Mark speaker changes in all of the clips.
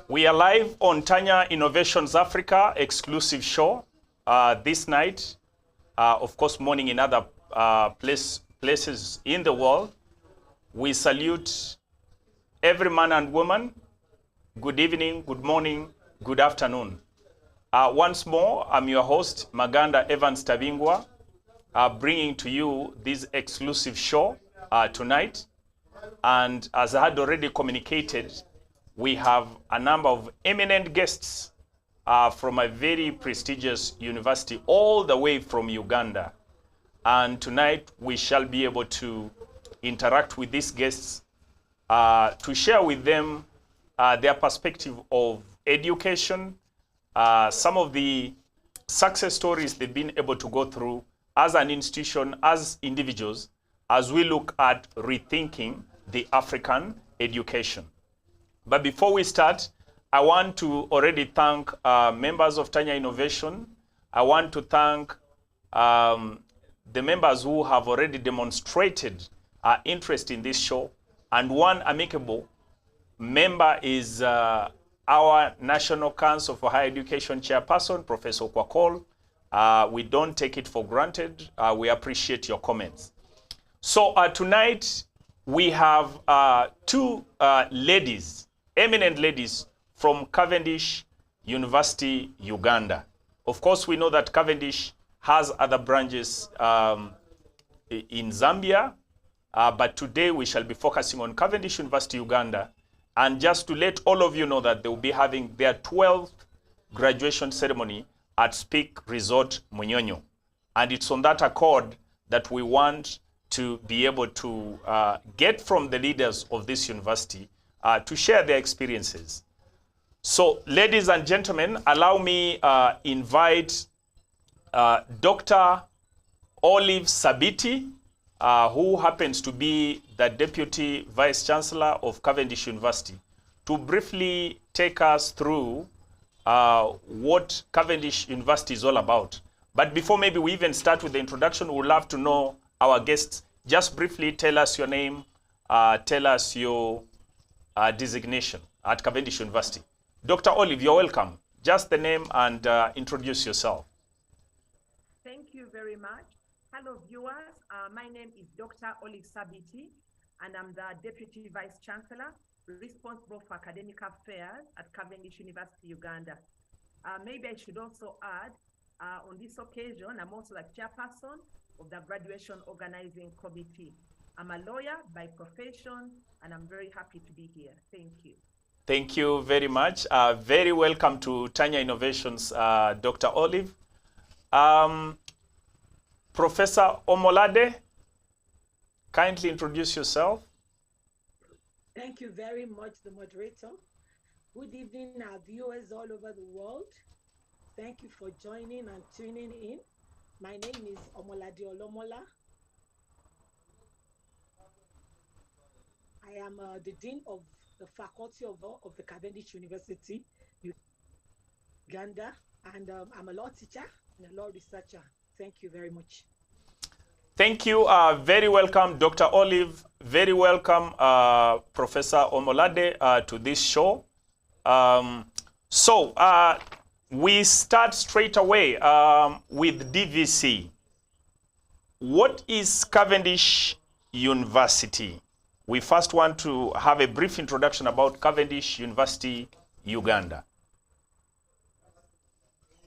Speaker 1: We are live on Tanya Innovations Africa exclusive show this night. Of course, morning in other places in the world. We salute every man and woman. Good evening, good morning, good afternoon. Once more, I'm your host, Maganda Evans Tabingwa, bringing to you this exclusive show tonight. And as I had already communicated, we have a number of eminent guests from a very prestigious university all the way from Uganda. And tonight we shall be able to interact with these guests to share with them their perspective of education, some of the success stories they've been able to go through as an institution, as individuals, as we look at rethinking the African education. But before we start, I want to already thank members of Tanya Innovation. I want to thank the members who have already demonstrated interest in this show. And one amicable member is our National Council for Higher Education Chairperson, Professor Kwakol. We don't take it for granted. We appreciate your comments. So tonight, we have two ladies, eminent ladies from Cavendish University, Uganda. Of course, we know that Cavendish has other branches in Zambia, but today we shall be focusing on Cavendish University, Uganda. And just to let all of you know that they will be having their 12th graduation ceremony at Speak Resort Munyonyo. And it's on that accord that we want to be able to get from the leaders of this university to share their experiences. So, ladies and gentlemen, allow me invite Dr. Olive Sabiti, who happens to be the Deputy Vice Chancellor of Cavendish University, to briefly take us through what Cavendish University is all about. But before maybe we even start with the introduction, we would love to know our guests. Just briefly tell us your name, tell us your designation at Cavendish University. Dr. Olive, you're welcome. Just the name and introduce yourself.
Speaker 2: Thank you very much. Hello, viewers. My name is Dr. Olive Sabiti, and I'm the Deputy Vice Chancellor responsible for academic affairs at Cavendish University, Uganda. Maybe I should also add, on this occasion, I'm also the chairperson of the graduation organizing committee. I'm a lawyer by profession, and I'm very happy to be here. Thank you.
Speaker 1: Thank you very much. Very welcome to Tanya Innovations, Dr. Olive. Professor Omolade, kindly introduce yourself.
Speaker 3: Thank you very much, the moderator. Good evening, our viewers all over the world. Thank you for joining and tuning in. My name is Omolade Olomola. I am the Dean of the Faculty of Law of the Cavendish University, Uganda, and I'm a law teacher and a law researcher. Thank you very much.
Speaker 1: Thank you. Very welcome, Dr. Olive. Very welcome, Professor Omolade, to this show. We start straight away with DVC. What is Cavendish University? We first want to have a brief introduction about Cavendish University, Uganda.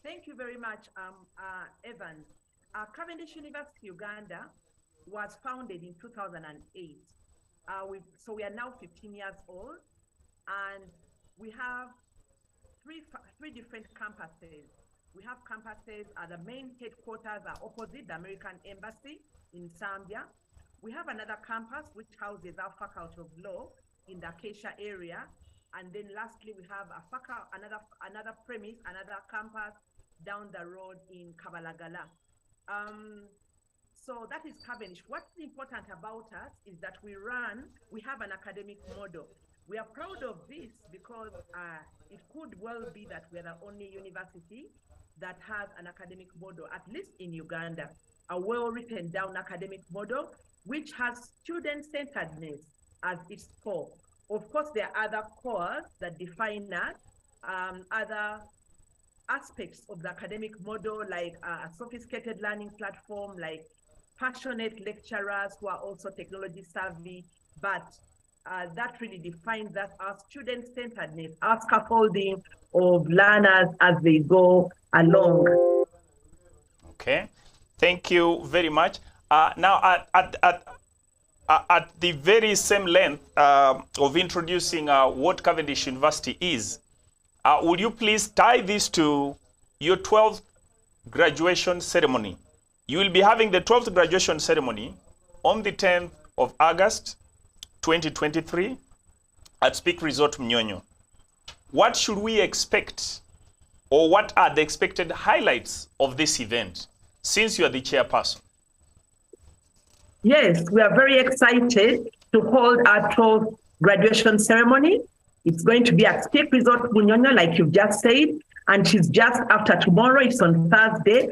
Speaker 2: Thank you very much, Evan. Cavendish University, Uganda was founded in 2008. So we are now 15 years old, and we have three different campuses. We have campuses, the main headquarters are opposite the American Embassy in Zambia. We have another campus which houses our Faculty of Law in the Acacia area. And then lastly, we have another premise, another campus down the road in Kabalagala. So that is Cavendish. What's important about us is that we have an academic model. We are proud of this because it could well be that we're the only university that has an academic model, at least in Uganda, a well-written down academic model, which has student-centeredness as its core. Of course, there are other cores that define us, other aspects of the academic model, like a sophisticated learning platform, like passionate lecturers who are also technology savvy, but that really defines that our student-centeredness, our scaffolding of learners as they go along.
Speaker 1: Okay, thank you very much. Now, at the very same length of introducing what Cavendish University is, would you please tie this to your 12th graduation ceremony? You will be having the 12th graduation ceremony on the 10th of August, 2023 at Speak Resort Mnyonyo. What should we expect, or what are the expected highlights of this event, since you are the chairperson?
Speaker 2: Yes, we are very excited to hold our 12th graduation ceremony. It's going to be at Speak Resort Mnyonyo, like you've just said, and it's just after tomorrow. It's on Thursday.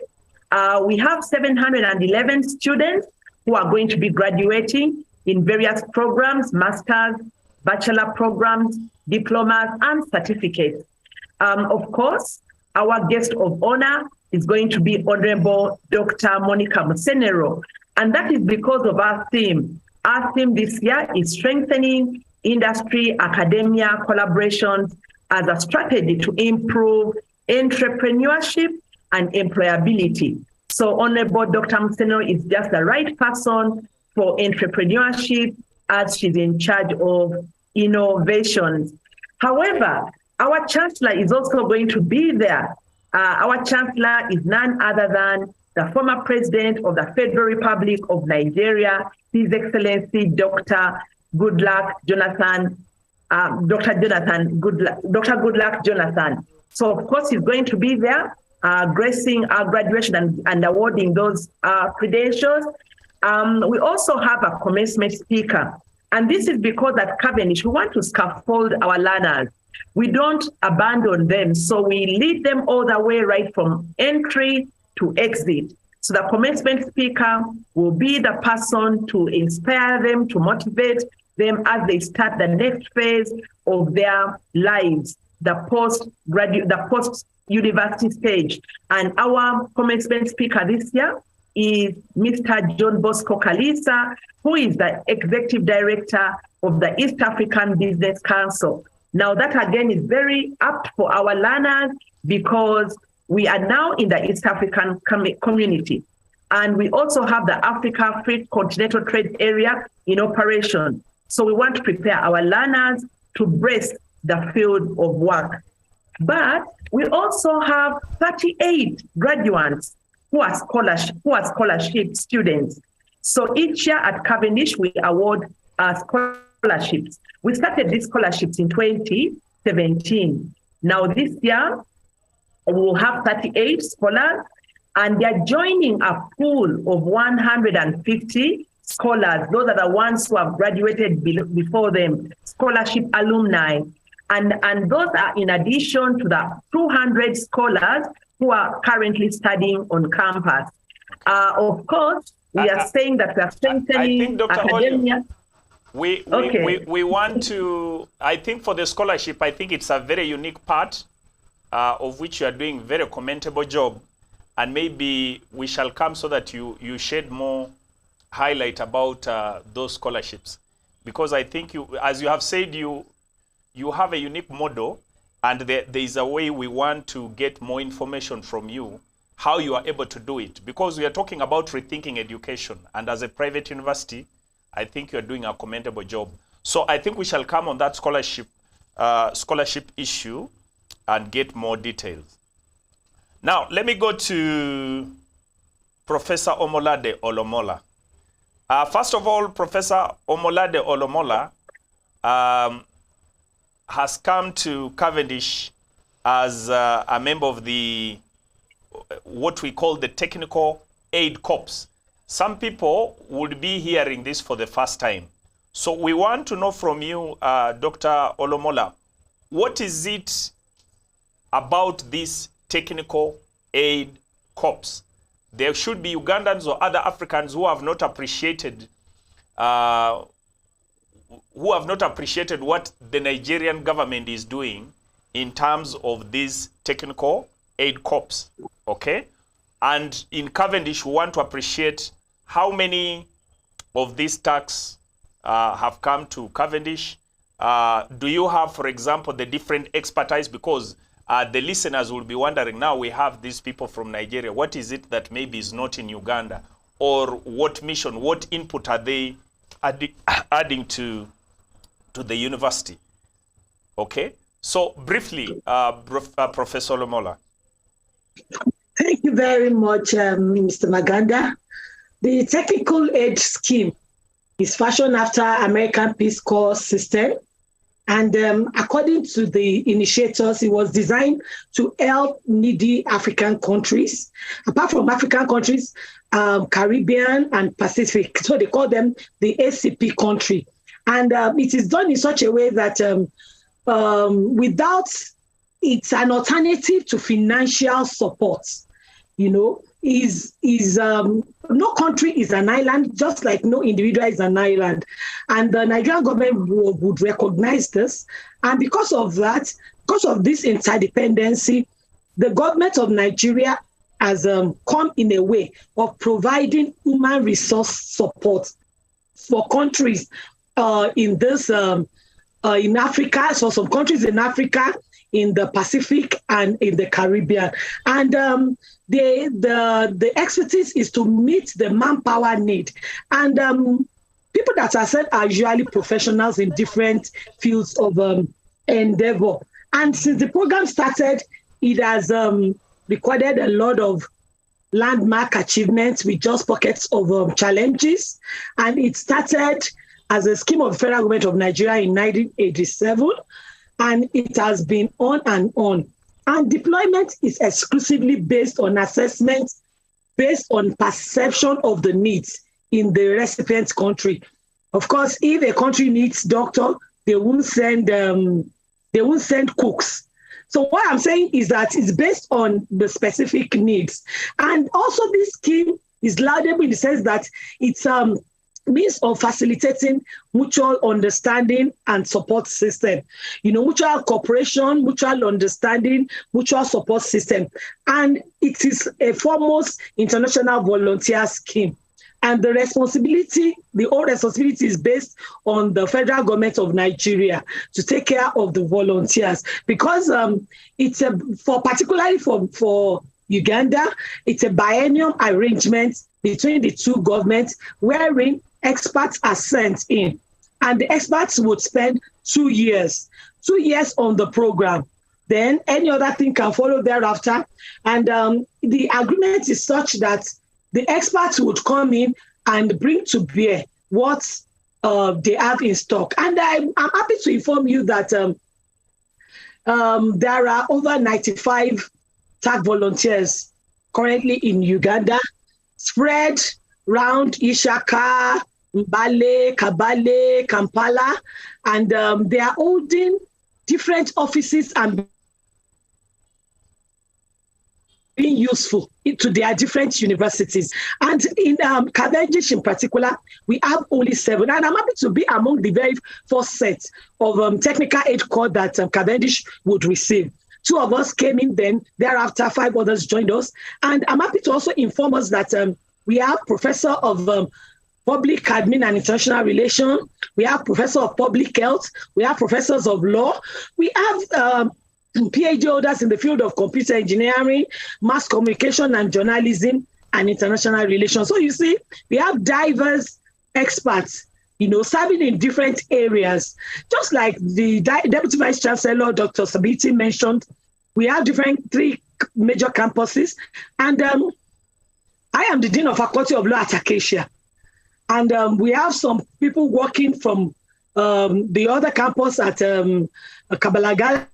Speaker 2: We have 711 students who are going to be graduating in various programs, masters, bachelor programs, diplomas, and certificates. Of course, our guest of honor is going to be Honorable Dr. Monica Musenero, and that is because of our theme. Our theme this year is strengthening industry, academia, collaborations as a strategy to improve entrepreneurship and employability. So Honorable Dr. Musenero is just the right person for entrepreneurship, as she's in charge of innovations. However, our chancellor is also going to be there. Our chancellor is none other than the former president of the Federal Republic of Nigeria, His Excellency Dr. Goodluck Jonathan, Dr. Goodluck Jonathan. So of course he's going to be there, gracing our graduation and awarding those credentials. We also have a commencement speaker. And this is because at Cavendish, we want to scaffold our learners. We don't abandon them. So we lead them all the way right from entry to exit. So the commencement speaker will be the person to inspire them, to motivate them as they start the next phase of their lives, the post-university stage. And our commencement speaker this year is Mr. John Bosco Kalisa, who is the Executive Director of the East African Business Council. Now that again is very apt for our learners because we are now in the East African community. And we also have the Africa Free Continental Trade Area in operation. So we want to prepare our learners to brace the field of work. But we also have 38 graduates who are scholarship students. So each year at Cavendish, we award scholarships. We started these scholarships in 2017. Now this year, we will have 38 scholars, and they're joining a pool of 150 scholars. Those are the ones who have graduated before them, scholarship alumni. And those are in addition to the 200 scholars who are currently studying on campus. Of course, we are saying that we are strengthening academia.
Speaker 1: We want to, I think for the scholarship, I think it's a very unique part of which you are doing very commendable job. And maybe we shall come so that you shed more highlight about those scholarships. Because I think you, as you have said, you have a unique model, and there is a way we want to get more information from you, how you are able to do it. Because we are talking about rethinking education, and as a private university, I think you are doing a commendable job. So I think we shall come on that scholarship issue and get more details. Now, let me go to Professor Omolade Olomola. First of all, Professor Omolade Olomola has come to Cavendish as a member of the, what we call the Technical Aid Corps. Some people would be hearing this for the first time. So we want to know from you, Dr. Olomola, what is it about this Technical Aid Corps? There should be Ugandans or other Africans who have not appreciated who have not appreciated what the Nigerian government is doing in terms of these technical aid corps, okay? And in Cavendish, we want to appreciate how many of these tax have come to Cavendish. Do you have, for example, the different expertise? Because the listeners will be wondering, now we have these people from Nigeria. What is it that maybe is not in Uganda? Or what mission, what input are they adding to the university? Okay, so briefly, Professor Lomola.
Speaker 3: Thank you very much, Mr. Maganda. The technical aid scheme is fashioned after American Peace Corps system. And according to the initiators, it was designed to help needy African countries. Apart from African countries, Caribbean and Pacific. So they call them the ACP country. And it is done in such a way that without, it's an alternative to financial support. You know, no country is an island, just like no individual is an island. And the Nigerian government would recognize this. And because of that, because of this interdependency, the government of Nigeria has come in a way of providing human resource support for countries in Africa, so some countries in Africa, in the Pacific and in the Caribbean. And the expertise is to meet the manpower need. And people that are sent are usually professionals in different fields of endeavor. And since the program started, it has recorded a lot of landmark achievements with just pockets of challenges. And it started as a scheme of the federal government of Nigeria in 1987. And it has been on and on. And deployment is exclusively based on assessment, based on perception of the needs in the recipient country. Of course, if a country needs doctor, they won't send cooks. So what I'm saying is that it's based on the specific needs. And also this scheme is laudable in the sense that it's means of facilitating mutual understanding and support system. You know, mutual cooperation, mutual understanding, mutual support system. And it is a foremost international volunteer scheme. And the responsibility, the whole responsibility is based on the federal government of Nigeria to take care of the volunteers. Because it's particularly for Uganda, it's a biennium arrangement between the two governments wherein experts are sent in, and the experts would spend 2 years on the program. Then any other thing can follow thereafter. And the agreement is such that the experts would come in and bring to bear what they have in stock. And I'm happy to inform you that there are over 95 TAG volunteers currently in Uganda, spread around Ishaka, Mbale, Kabale, Kampala, and they are holding different offices and being useful to their different universities. And in Cavendish in particular, we have only 7. And I'm happy to be among the very first set of technical aid corps that Cavendish would receive. 2 of us came in then, thereafter 5 others joined us. And I'm happy to also inform us that we have professor of public admin and international relations. We have professor of public health. We have professors of law. We have PhD holders in the field of computer engineering, mass communication and journalism, and international relations. So you see, we have diverse experts, you know, serving in different areas. Just like the Deputy Vice Chancellor, Dr. Sabiti mentioned, we have 3 major campuses. And I am the Dean of Faculty of Law at Acacia. And we have some people working from the other campus at Kabalagala.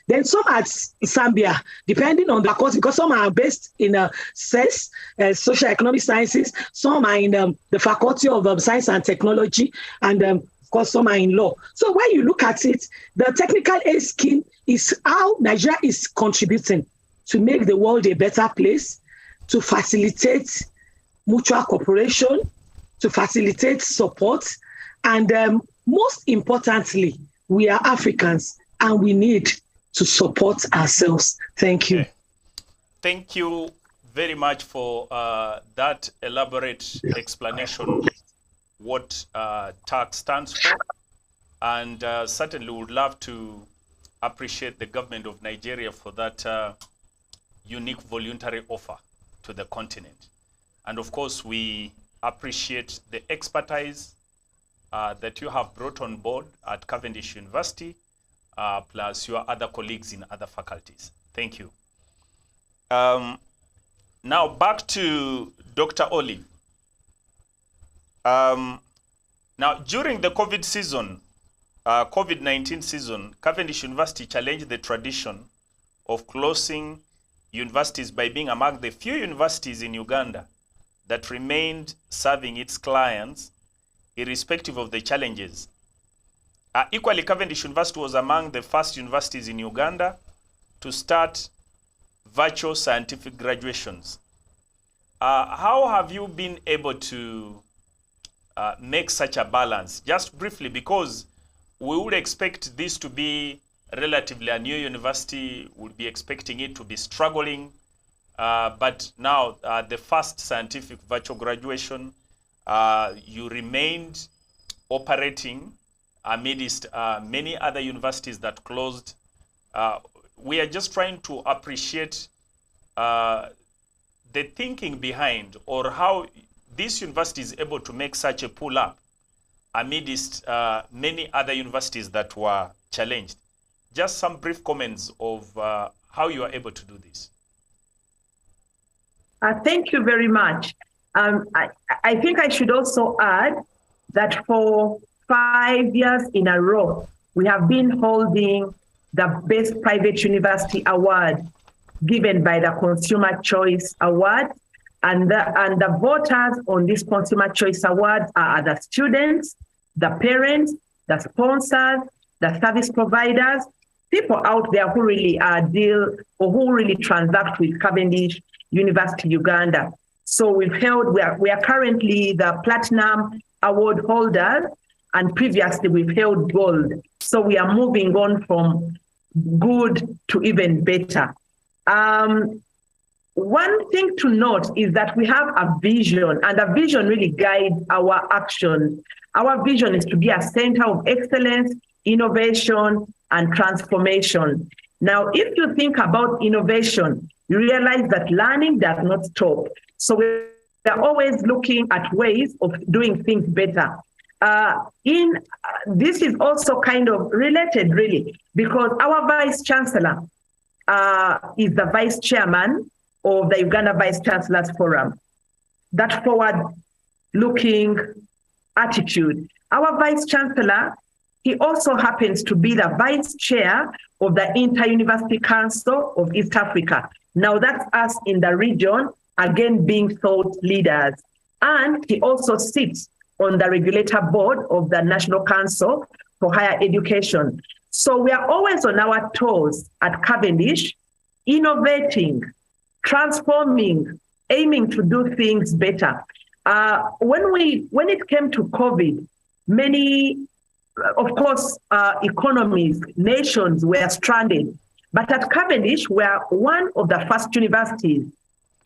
Speaker 3: Then some at Zambia, depending on the course, because some are based in SES, Social Economic Sciences, some are in the Faculty of Science and Technology, and of course some are in law. So when you look at it, the technical aid scheme is how Nigeria is contributing to make the world a better place, to facilitate mutual cooperation, to facilitate support. And most importantly, we are Africans and we need to support ourselves. Thank you.
Speaker 1: Okay. Thank you very much for that elaborate explanation what TAC stands for. And certainly would love to appreciate the government of Nigeria for that unique voluntary offer to the continent. And of course, we appreciate the expertise that you have brought on board at Cavendish University, plus your other colleagues in other faculties. Thank you. Now back to Dr. Olive. Now, during the COVID season, COVID-19 season, Cavendish University challenged the tradition of closing universities by being among the few universities in Uganda that remained serving its clients irrespective of the challenges. Equally, Cavendish University was among the first universities in Uganda to start virtual scientific graduations. How have you been able to make such a balance? Just briefly, because we would expect this to be relatively a new university, would be expecting it to be struggling. But now, the first scientific virtual graduation, you remained operating amidst many other universities that closed. We are just trying to appreciate the thinking behind, or how this university is able to make such a pull-up amidst many other universities that were challenged. Just some brief comments of how you are able to do this.
Speaker 2: Thank you very much. I think I should also add that for 5 years in a row, we have been holding the Best Private University Award given by the Consumer Choice Award. And the voters on this Consumer Choice Award are the students, the parents, the sponsors, the service providers, people out there who really deal or who really transact with Cavendish University Uganda. So we are currently the Platinum Award holders, and previously we've held gold. So we are moving on from good to even better. One thing to note is that we have a vision, and the vision really guides our actions. Our vision is to be a center of excellence, innovation, and transformation. Now, if you think about innovation, you realize that learning does not stop. So we are always looking at ways of doing things better. This is also kind of related, really, because our Vice Chancellor is the Vice Chairman of the Uganda Vice Chancellors Forum. That forward-looking attitude. Our Vice Chancellor, he also happens to be the Vice Chair of the Inter-University Council of East Africa. Now that's us in the region, again being thought leaders. And he also sits on the regulator board of the National Council for Higher Education. So we are always on our toes at Cavendish, innovating, transforming, aiming to do things better. When it came to COVID, many, of course, economies, nations were stranded. But at Cavendish, we are one of the first universities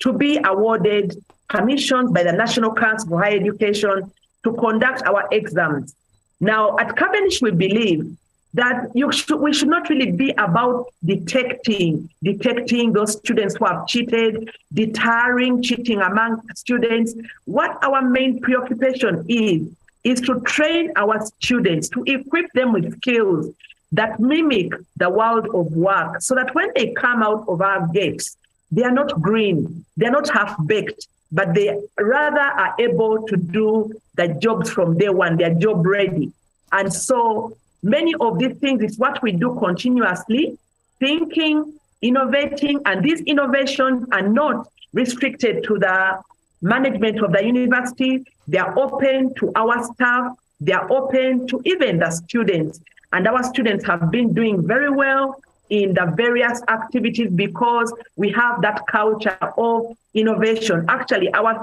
Speaker 2: to be awarded permissions by the National Council for Higher Education to conduct our exams. Now, at Cavendish, we believe that we should not really be about detecting those students who have cheated, deterring cheating among students. What our main preoccupation is to train our students, to equip them with skills that mimic the world of work, so that when they come out of our gates, they are not green, they're not half-baked, but they rather are able to do the jobs from day one, they're job ready. And so many of these things is what we do continuously, thinking, innovating, and these innovations are not restricted to the management of the university. They are open to our staff, they are open to even the students. And our students have been doing very well in the various activities because we have that culture of innovation. Actually, our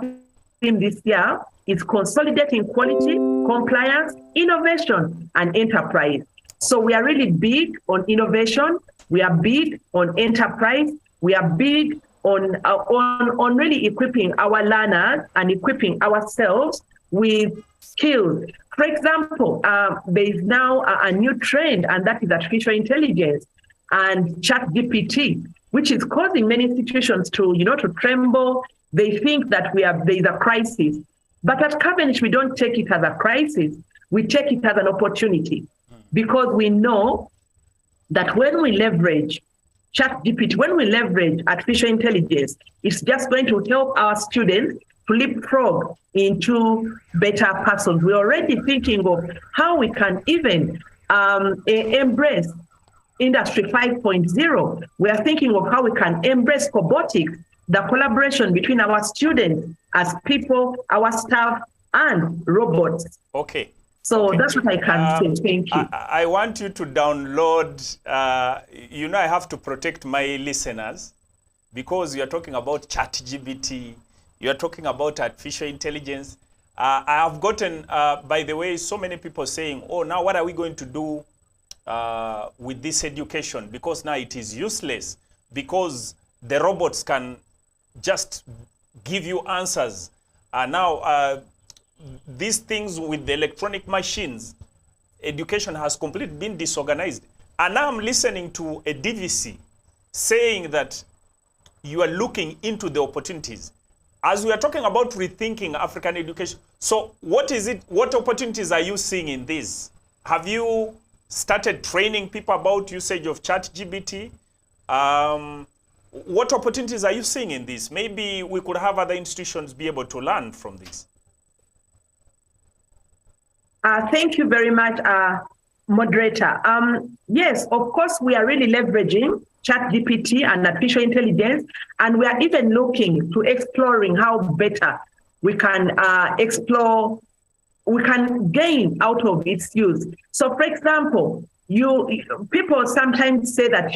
Speaker 2: theme this year is consolidating quality, compliance, innovation, and enterprise. So we are really big on innovation. We are big on enterprise. We are big on really equipping our learners and equipping ourselves with skills. For example, there is now a new trend, and that is artificial intelligence and chat GPT, which is causing many institutions to tremble. They think that there is a crisis. But at Cavendish, we don't take it as a crisis. We take it as an opportunity, because we know that when we leverage ChatGPT, when we leverage artificial intelligence, it's just going to help our students to leapfrog into better persons. We're already thinking of how we can even embrace Industry 5.0. We are thinking of how we can embrace robotics, the collaboration between our students as people, our staff, and robots.
Speaker 1: Okay.
Speaker 2: So that's what I can say. Thank you.
Speaker 1: I want you to download, I have to protect my listeners, because you're talking about ChatGPT, you're talking about artificial intelligence. I have gotten, by the way, so many people saying, oh, now what are we going to do with this education? Because now it is useless, because the robots can just give you answers. Now, these things with the electronic machines, education has completely been disorganized. And now I'm listening to a DVC saying that you are looking into the opportunities. As we are talking about rethinking African education, so what is it, what opportunities are you seeing in this? Have you started training people about usage of ChatGPT? What opportunities are you seeing in this? Maybe we could have other institutions be able to learn from this.
Speaker 2: Thank you very much, moderator. Yes, of course, we are really leveraging ChatGPT and artificial intelligence, and we are even looking to exploring how better we can we can gain out of its use. So, for example, people sometimes say that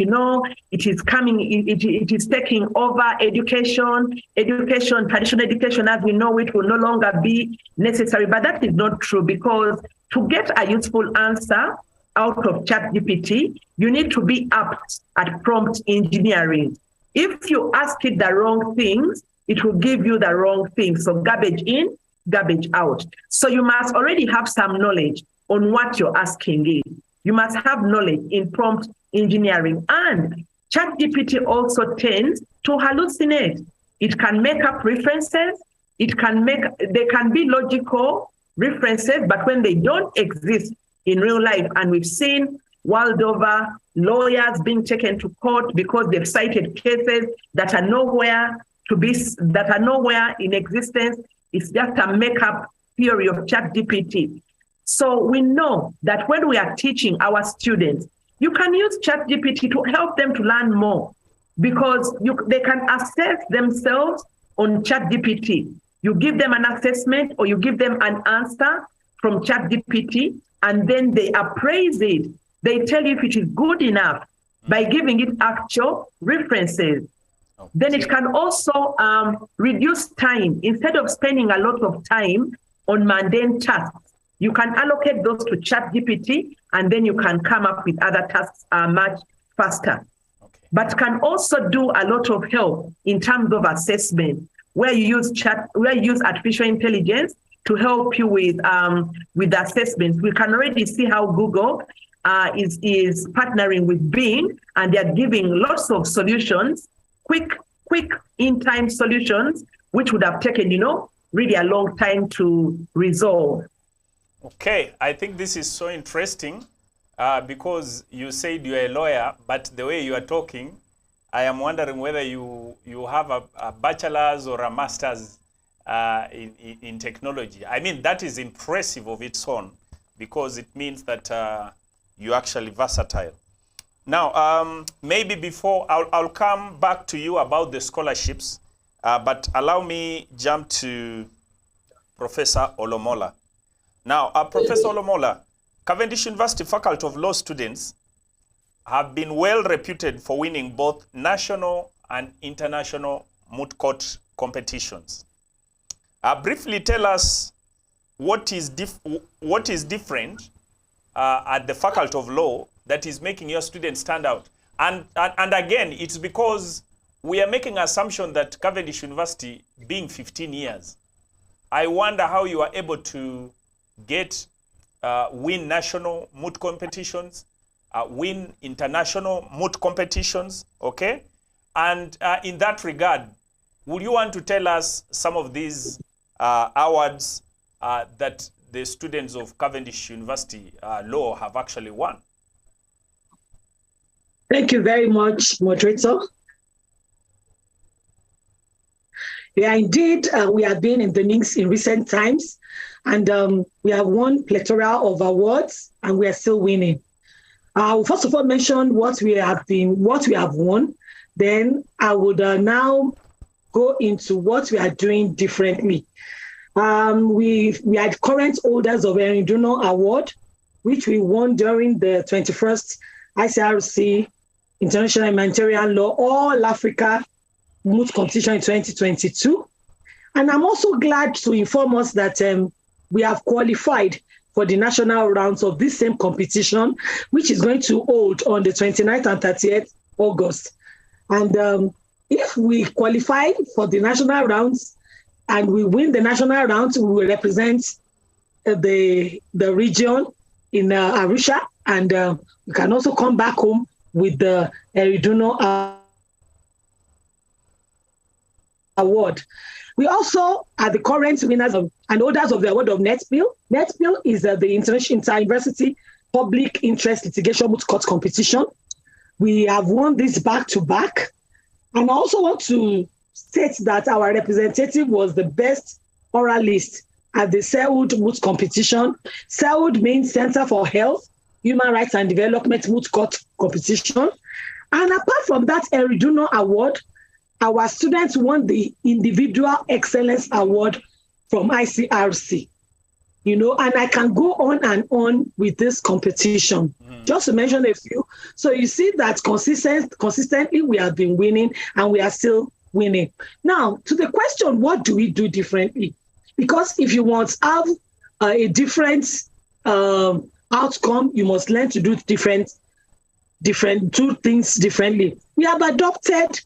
Speaker 2: it is coming, it is taking over education, traditional education as we know it will no longer be necessary. But that is not true, because to get a useful answer out of ChatGPT, you need to be apt at prompt engineering. If you ask it the wrong things, it will give you the wrong things. So garbage in, garbage out. So you must already have some knowledge on what you're asking it. You must have knowledge in prompt engineering. And ChatGPT also tends to hallucinate. It can make up references. They can be logical references, but when they don't exist in real life, and we've seen world over lawyers being taken to court because they've cited cases that are nowhere in existence. It's just a make-up theory of ChatGPT. So we know that when we are teaching our students, you can use ChatGPT to help them to learn more, because they can assess themselves on ChatGPT. You give them an assessment or you give them an answer from ChatGPT, and then they appraise it. They tell you if it is good enough by giving it actual references. Okay. Then it can also reduce time. Instead of spending a lot of time on mundane tasks, you can allocate those to ChatGPT, and then you can come up with other tasks much faster. Okay. But can also do a lot of help in terms of assessment, where you use artificial intelligence to help you with assessments. We can already see how Google is partnering with Bing, and they're giving lots of solutions, quick in-time solutions, which would have taken, really a long time to resolve.
Speaker 1: Okay, I think this is so interesting because you said you're a lawyer, but the way you are talking, I am wondering whether you have a bachelor's or a master's in technology. I mean, that is impressive of its own, because it means that you're actually versatile. Now, maybe before, I'll come back to you about the scholarships, but allow me jump to Professor Olomola. Now, Professor Olomola, Cavendish University Faculty of Law students have been well reputed for winning both national and international moot court competitions. Briefly tell us what is different at the Faculty of Law that is making your students stand out. And again, it's because we are making an assumption that Cavendish University, being 15 years, I wonder how you are able to win national moot competitions, win international moot competitions, okay? And in that regard, would you want to tell us some of these awards that the students of Cavendish University Law have actually won?
Speaker 3: Thank you very much, moderator. Yeah, indeed, we have been in the news in recent times, and we have won plethora of awards, and we are still winning. First of all, mention what we have won. Then I would now go into what we are doing differently. We are current holders of Eridunno Award, which we won during the 21st ICRC International Humanitarian Law All Africa Moot Competition in 2022. And I'm also glad to inform us that we have qualified for the national rounds of this same competition, which is going to hold on the 29th and 30th August. And if we qualify for the national rounds and we win the national rounds, we will represent the region in Arusha, and we can also come back home with the Eridunno Award. We also are the current winners and holders of the award of NETPIL. NETPIL is the Inter-University Public Interest Litigation Moot Court Competition. We have won this back-to-back. And I also want to state that our representative was the best oralist at the Seoud Moot Competition. Seoud means Center for Health, Human Rights and Development Moot Court Competition. And apart from that Eridunno Award, our students won the Individual Excellence Award from ICRC. You know, and I can go on and on with this competition. Just to mention a few. So you see that consistently we have been winning, and we are still winning. Now, to the question, what do we do differently? Because if you want to have a different outcome, you must learn to do do things differently. We have adopted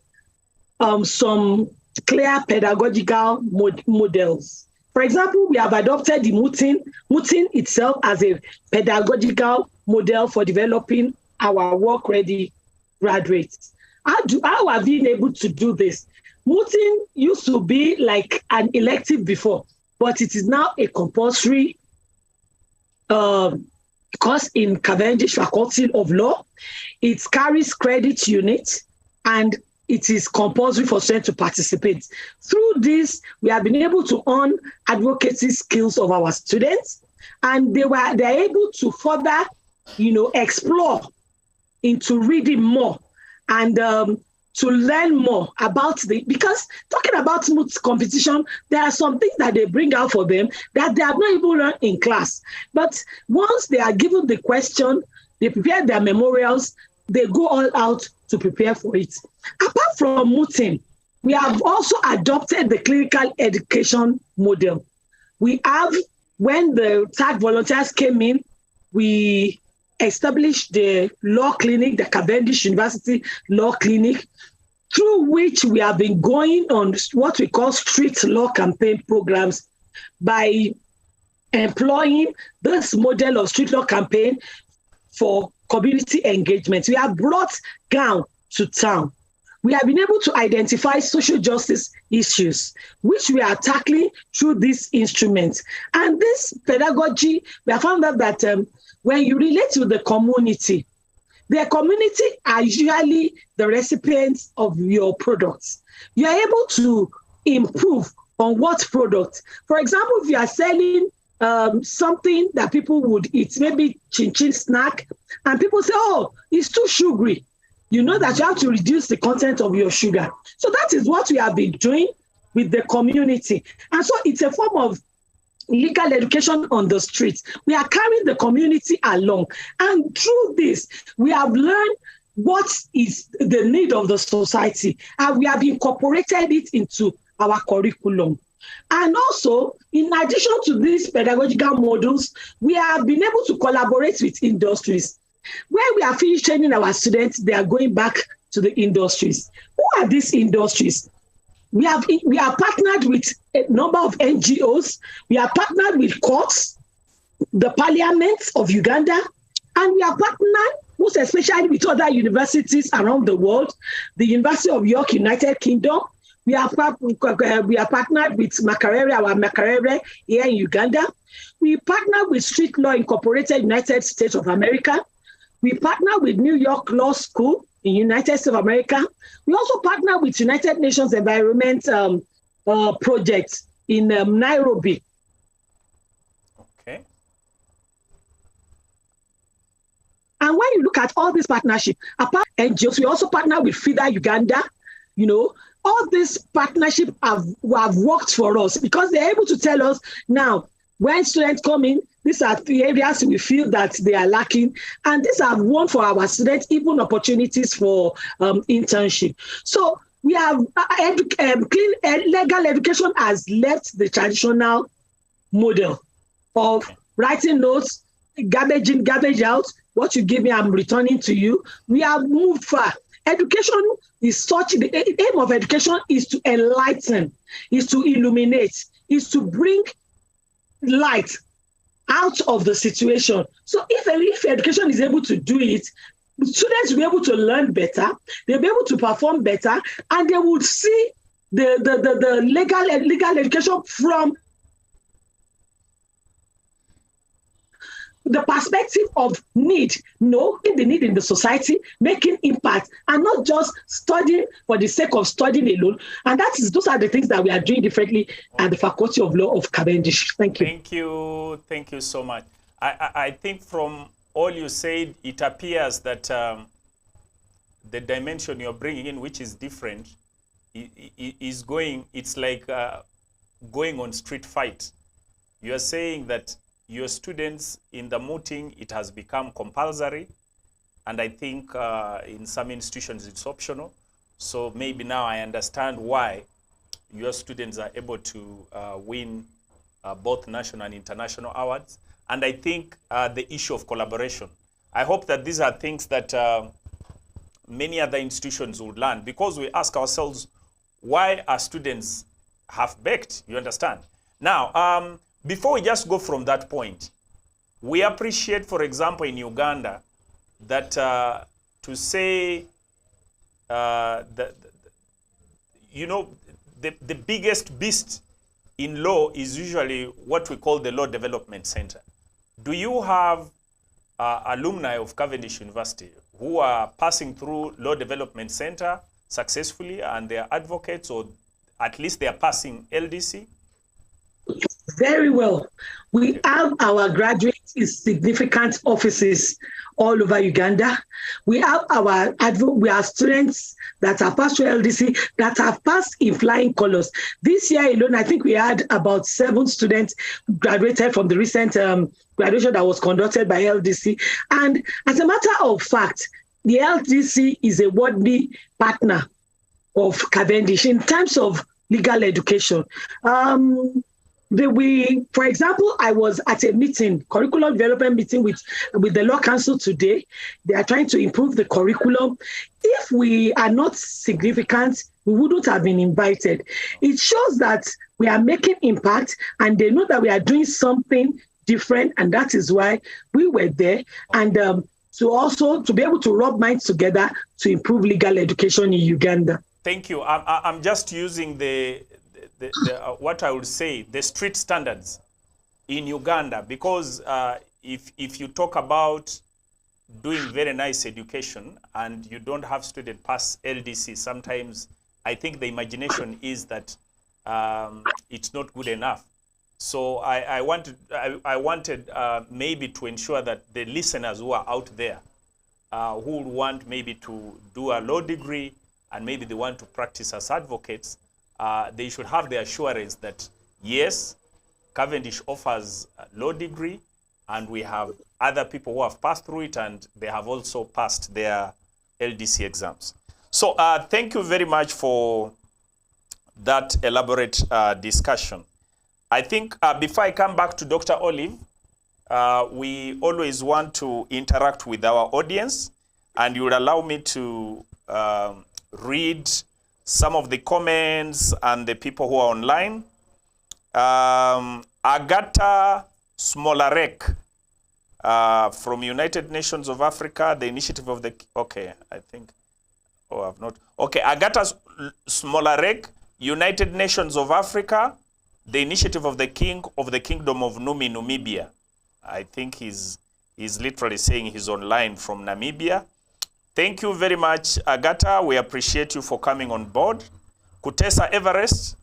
Speaker 3: some clear pedagogical models. For example, we have adopted the mooting itself as a pedagogical model for developing our work-ready graduates. How have we been able to do this? Mooting used to be like an elective before, but it is now a compulsory course in Cavendish Faculty of Law. It carries credit units, and it is compulsory for students to participate. Through this, we have been able to hone advocacy skills of our students, and they're able to further, explore into reading more and to learn more about because talking about moot competition, there are some things that they bring out for them that they have not even learned in class. But once they are given the question, they prepare their memorials, they go all out to prepare for it. Apart from mooting, we have also adopted the clinical education model. We have, when the TAG volunteers came in, we established the law clinic, the Cavendish University Law Clinic, through which we have been going on what we call street law campaign programs by employing this model of street law campaign for community engagement. We have brought gown to town. We have been able to identify social justice issues, which we are tackling through this instrument. And this pedagogy, we have found out that when you relate to the community are usually the recipients of your products. You are able to improve on what product. For example, if you are selling something that people would eat, maybe chin-chin snack, and people say, oh, it's too sugary. You know that you have to reduce the content of your sugar. So that is what we have been doing with the community. And so it's a form of legal education on the streets. We are carrying the community along. And through this, we have learned what is the need of the society. And we have incorporated it into our curriculum. And also, in addition to these pedagogical models, we have been able to collaborate with industries. When we are finished training our students, they are going back to the industries. Who are these industries? We are partnered with a number of NGOs. We are partnered with courts, the parliament of Uganda, and we are partnered most especially with other universities around the world, the University of York, United Kingdom. We are partnered with Makerere, our Makerere here in Uganda. We partner with Street Law Incorporated, United States of America. We partner with New York Law School in United States of America. We also partner with United Nations Environment Project in Nairobi.
Speaker 1: Okay.
Speaker 3: And when you look at all these partnerships, apart from NGOs, we also partner with FIDA Uganda. You know, all these partnerships have worked for us because they're able to tell us now, when students come in, these are the areas we feel that they are lacking. And these are one for our students, even opportunities for internship. So we have legal education has left the traditional model of writing notes, garbage in, garbage out. What you give me, I'm returning to you. We have moved far. Education is such, the aim of education is to enlighten, is to illuminate, is to bring light out of the situation. So if education is able to do it, students will be able to learn better, they'll be able to perform better, and they will see the legal education from the perspective of need, knowing the need in the society, making impact, and not just studying for the sake of studying alone. And those are the things that we are doing differently at the Faculty of Law of Cavendish. Thank you.
Speaker 1: Thank you so much. I think from all you said, it appears that the dimension you're bringing in, which is different, is going, it's like going on street fight. You're saying that your students in the mooting, it has become compulsory. And I think in some institutions it's optional. So maybe now I understand why your students are able to win both national and international awards. And I think the issue of collaboration. I hope that these are things that many other institutions would learn, because we ask ourselves, why are students half-baked? You understand? Now, before we just go from that point, we appreciate, for example, in Uganda, that to say the biggest beast in law is usually what we call the Law Development Center. Do you have alumni of Cavendish University who are passing through Law Development Center successfully and they are advocates, or at least they are passing LDC?
Speaker 3: Very well. We have our graduates in significant offices all over Uganda. We have we have students that have passed through LDC that have passed in flying colors. This year alone, I think we had about 7 students graduated from the recent graduation that was conducted by LDC. And as a matter of fact, the LDC is a worthy partner of Cavendish in terms of legal education. For example, I was at a meeting, curriculum development meeting with the Law Council today. They are trying to improve the curriculum. If we are not significant, we wouldn't have been invited. It shows that we are making impact and they know that we are doing something different, and that is why we were there. And to be able to rub minds together to improve legal education in Uganda.
Speaker 1: Thank you. I'm just using what I would say, the street standards in Uganda, because if you talk about doing very nice education and you don't have student pass LDC, sometimes I think the imagination is that it's not good enough. So I wanted maybe to ensure that the listeners who are out there who would want maybe to do a law degree and maybe they want to practice as advocates, they should have the assurance that, yes, Cavendish offers a law degree, and we have other people who have passed through it, and they have also passed their LDC exams. So thank you very much for that elaborate discussion. I think before I come back to Dr. Olive, we always want to interact with our audience, and you will allow me to read some of the comments and the people who are online. Agata Smolarek from United Nations of Africa, the initiative of the, okay, I think, oh, I've not, okay, Agata Smolarek, United Nations of Africa, the initiative of the King of the Kingdom of Numi, Namibia. I think he's literally saying he's online from Namibia. Thank you very much, Agata. We appreciate you for coming on board. Kutesa Everest,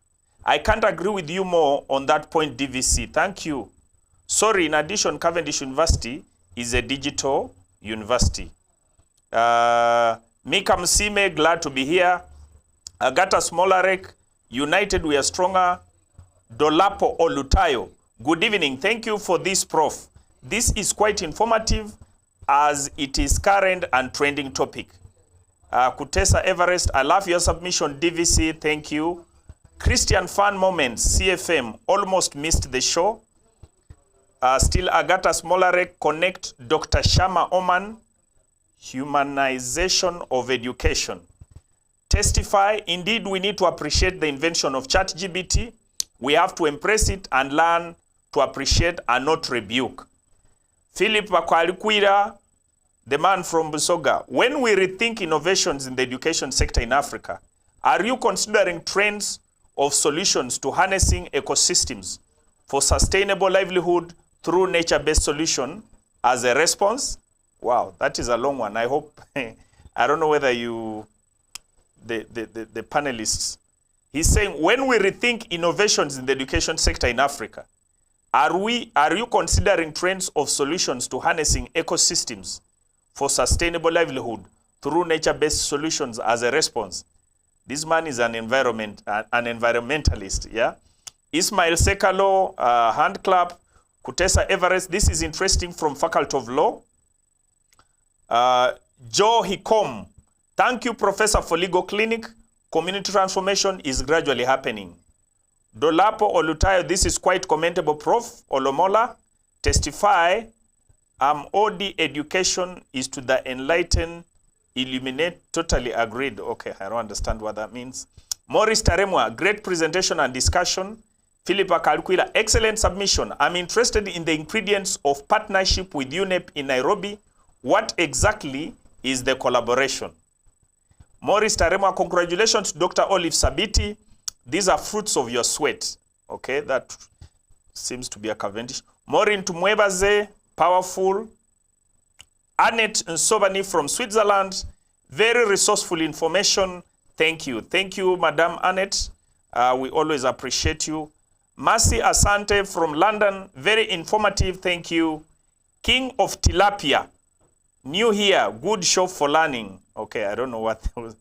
Speaker 1: I can't agree with you more on that point, DVC. Thank you. Sorry, in addition, Cavendish University is a digital university. Mika Msime, glad to be here. Agata Smolarek, United We Are Stronger. Dolapo Olutayo, good evening. Thank you for this, Prof. This is quite informative as it is current and trending topic. Kutesa Everest, I love your submission. DVC, thank you. Christian Fan Moments, CFM, almost missed the show. Still Agata Smolarek, connect Dr. Shama Oman, humanization of education. Testify, indeed we need to appreciate the invention of ChatGPT. We have to embrace it and learn to appreciate and not rebuke. Philip Bakwalikwira, the man from Busoga, when we rethink innovations in the education sector in Africa, are you considering trends of solutions to harnessing ecosystems for sustainable livelihood through nature-based solution as a response? Wow, that is a long one. I hope, I don't know whether you, the panelists, he's saying, when we rethink innovations in the education sector in Africa, are you considering trends of solutions to harnessing ecosystems for sustainable livelihood through nature-based solutions as a response? This man is an environmentalist, yeah? Ismail Sekalo, hand clap. Kutesa Everest, this is interesting, from Faculty of Law. Joe Hikom, thank you, Professor, for Legal Clinic. Community transformation is gradually happening. Dolapo Olutayo, this is quite commendable, Prof. Olomola, testify, OD education is to the enlighten, illuminate, totally agreed. Okay, I don't understand what that means. Maurice Taremwa, great presentation and discussion. Philippa Kalkwila, excellent submission. I'm interested in the ingredients of partnership with UNEP in Nairobi. What exactly is the collaboration? Maurice Taremwa, congratulations, Dr. Olive Sabiti. These are fruits of your sweat. Okay, that seems to be a Cavendish. Maureen Tumwebaze, powerful. Annette Nsobani from Switzerland, very resourceful information. Thank you. Thank you, Madam Annette. We always appreciate you. Mercy Asante from London, very informative. Thank you. King of Tilapia, new here, good show for learning. Okay, I don't know what that was.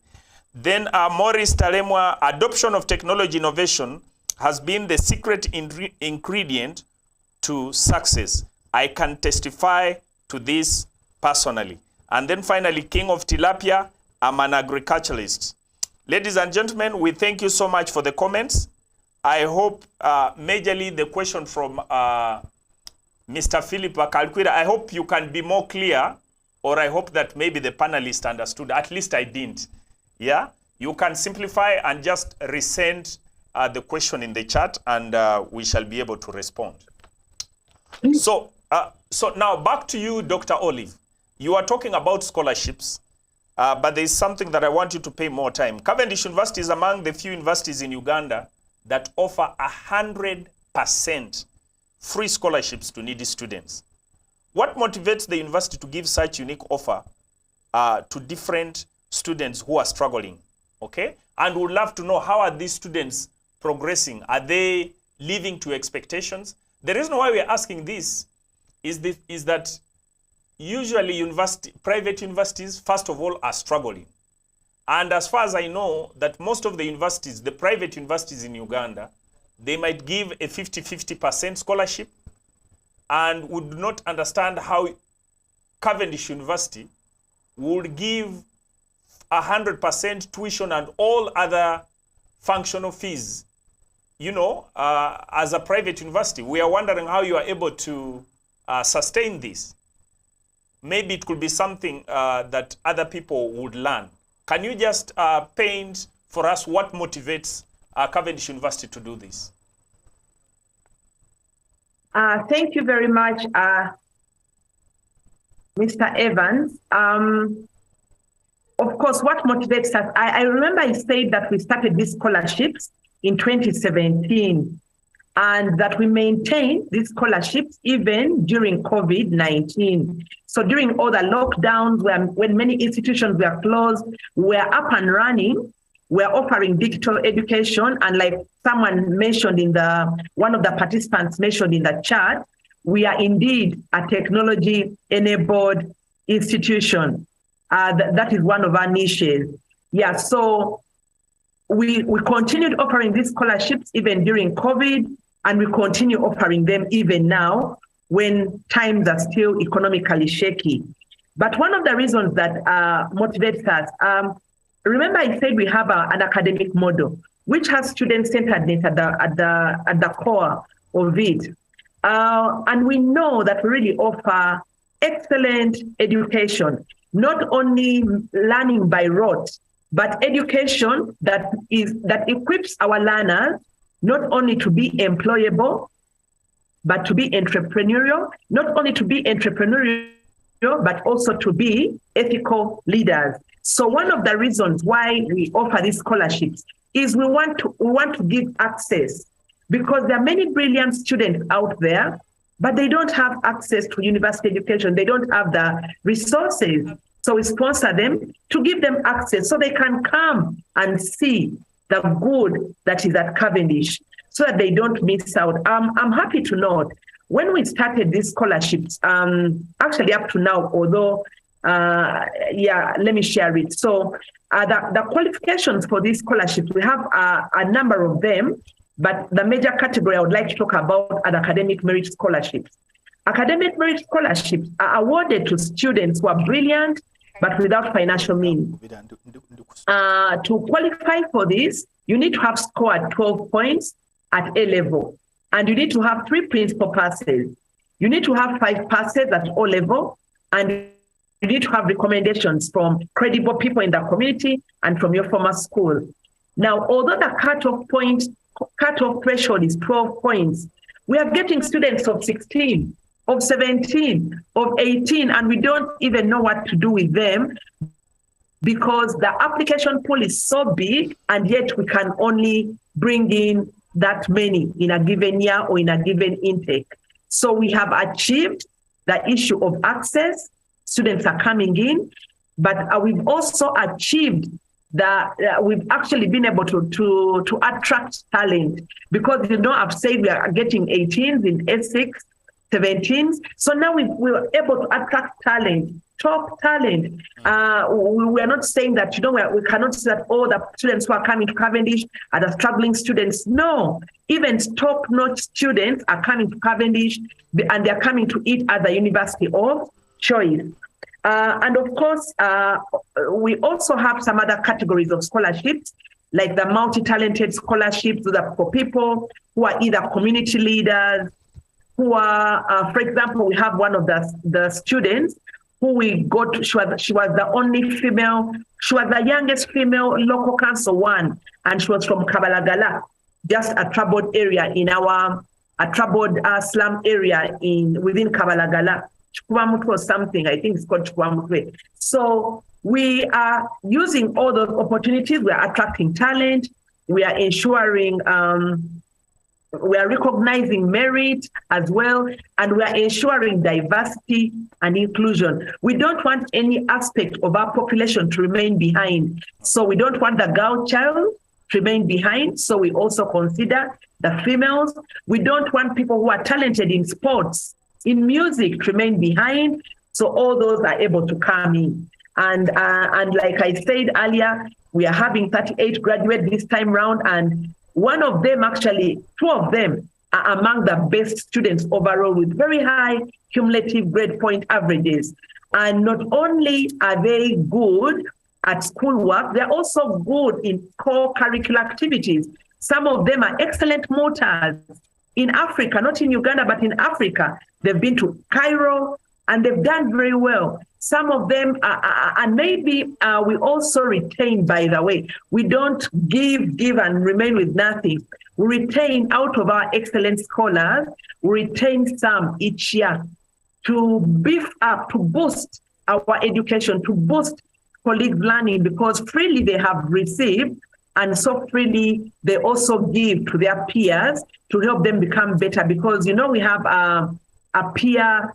Speaker 1: Then Maurice Talemwa, adoption of technology innovation has been the secret ingredient to success. I can testify to this personally. And then finally, King of Tilapia, I'm an agriculturalist. Ladies and gentlemen, we thank you so much for the comments. I hope, majorly the question from Mr. Philip Kalkwira, I hope you can be more clear, or I hope that maybe the panelists understood. At least I didn't. Yeah? You can simplify and just resend the question in the chat, and we shall be able to respond. So now back to you, Dr. Olive. You are talking about scholarships, but there is something that I want you to pay more time. Cavendish University is among the few universities in Uganda that offer 100% free scholarships to needy students. What motivates the university to give such unique offer to different students who are struggling? Okay, and we'd love to know, how are these students progressing? Are they living to expectations? The reason why we're asking this is that usually private universities, first of all, are struggling. And as far as I know, that most of the universities, the private universities in Uganda, they might give a 50-50% scholarship, and would not understand how Cavendish University would give 100% tuition and all other functional fees, you know, as a private university. We are wondering how you are able to sustain this. Maybe it could be something that other people would learn. Can you just paint for us what motivates Cavendish University to do this?
Speaker 2: Thank you very much, Mr. Evans. Of course, what motivates us, I remember I said that we started these scholarships in 2017 and that we maintained these scholarships even during COVID-19. So during all the lockdowns, when many institutions were closed, we were up and running. We're offering digital education, and like someone mentioned one of the participants mentioned in the chat, we are indeed a technology-enabled institution. That is one of our niches. Yeah, so we continued offering these scholarships even during COVID, and we continue offering them even now when times are still economically shaky. But one of the reasons that motivates us, remember I said we have an academic model which has student-centeredness at the core of it. And we know that we really offer excellent education, not only learning by rote, but education that equips our learners not only to be employable, but to be entrepreneurial, not only to be entrepreneurial, but also to be ethical leaders. So one of the reasons why we offer these scholarships is we want to give access, because there are many brilliant students out there, but they don't have access to university education. They don't have the resources. So we sponsor them to give them access so they can come and see the good that is at Cavendish so that they don't miss out. I'm happy to note when we started these scholarships, actually up to now, although, let me share it. So the qualifications for these scholarships, we have a number of them, but the major category I would like to talk about are the academic merit scholarships. Academic merit scholarships are awarded to students who are brilliant, but without financial means. To qualify for this, you need to have scored 12 points at A level, and you need to have 3 principal passes. You need to have 5 passes at O level, and you need to have recommendations from credible people in the community and from your former school. Now, although the cutoff threshold is 12 points, we are getting students of 16, of 17, of 18, and we don't even know what to do with them because the application pool is so big, and yet we can only bring in that many in a given year or in a given intake. So we have achieved the issue of access. Students are coming in, but we've also achieved that we've actually been able to attract talent, because I've said we are getting 18s in S6, 17s. So now we were able to attract talent, top talent. We are not saying that, we cannot say that all the students who are coming to Cavendish are the struggling students. No, even top-notch students are coming to Cavendish, and they're coming to it at the University of Choice. And of course, we also have some other categories of scholarships, like the multi-talented scholarships that are for people who are either community leaders, who are, for example, we have one of the students who we got, she was the only female, she was the youngest female local council one, and she was from Kabalagala, just a troubled area in a troubled slum area within Kabalagala. Chukwamutwe or something, I think it's called Chukwamutwe. So we are using all those opportunities. We are attracting talent. We are ensuring, we are recognizing merit as well, and we are ensuring diversity and inclusion. We don't want any aspect of our population to remain behind. So we don't want the girl child to remain behind. So we also consider the females. We don't want people who are talented in sports, in music, to remain behind. So all those are able to come in. And like I said earlier, we are having 38 graduates this time round, and one of them, actually, 2 of them are among the best students overall with very high cumulative grade point averages. And not only are they good, at schoolwork. They're also good in co-curricular activities. Some of them are excellent motors. In Africa, not in Uganda, but in Africa, they've been to Cairo and they've done very well. Some of them, and maybe we also retain, by the way, we don't give and remain with nothing. We retain out of our excellent scholars, we retain some each year to beef up, to boost our education, to boost colleagues' learning, because freely they have received, and so freely they also give to their peers to help them become better. Because, you know, we have a peer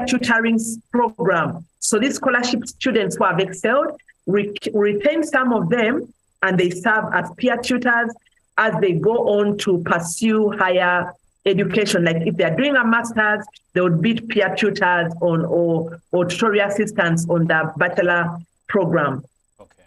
Speaker 2: tutoring program. So these scholarship students who have excelled, retain some of them, and they serve as peer tutors as they go on to pursue higher education. Like if they're doing a master's, they would be peer tutors or tutorial assistants on the bachelor program.